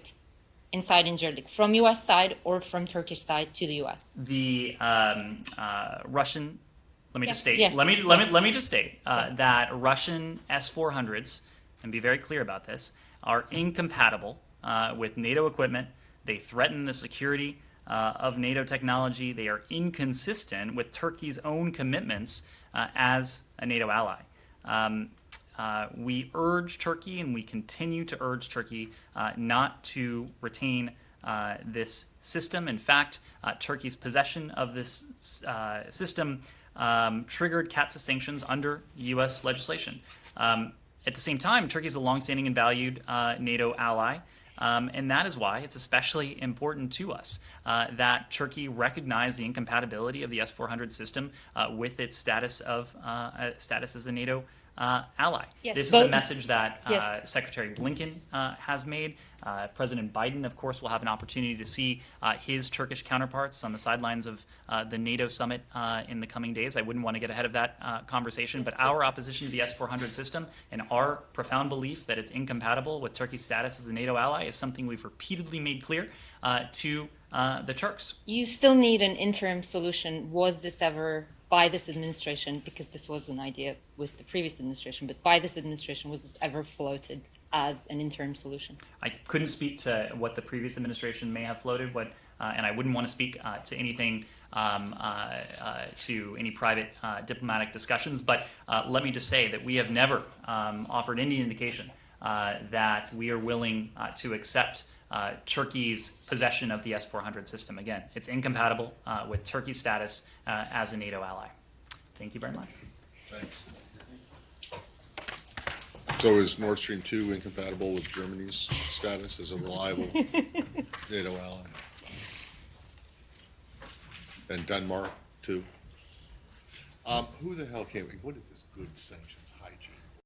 inside Incirlik from U.S. side or from Turkish side to the U.S.? The Russian... Let me just state. Yes. Let me just state that Russian S-400s, and be very clear about this, are incompatible with NATO equipment. They threaten the security of NATO technology. They are inconsistent with Turkey's own commitments as a NATO ally. We urge Turkey, and we continue to urge Turkey, not to retain this system. In fact, Turkey's possession of this system triggered CAATSA sanctions under U.S. legislation. At the same time, Turkey is a longstanding and valued NATO ally. And that is why it's especially important to us that Turkey recognize the incompatibility of the S-400 system with its status as a NATO ally. Yes, this is a message that Secretary Blinken has made. President Biden, of course, will have an opportunity to see his Turkish counterparts on the sidelines of the NATO summit in the coming days. I wouldn't want to get ahead of that conversation, but our opposition to the S-400 system and our profound belief that it's incompatible with Turkey's status as a NATO ally is something we've repeatedly made clear to the Turks. You still need an interim solution. Was this ever, by this administration, because this was an idea with the previous administration, but by this administration, was this ever floated as an interim solution? I couldn't speak to what the previous administration may have floated, and I wouldn't want to speak to anything, to any private diplomatic discussions, but let me just say that we have never offered any indication that we are willing to accept Turkey's possession of the S-400 system. Again, it's incompatible with Turkey's status as a NATO ally. Thank you very much. Thanks. So is Nord Stream 2 incompatible with Germany's status as a reliable NATO ally? And Denmark, too? Who the hell what is this good sanction?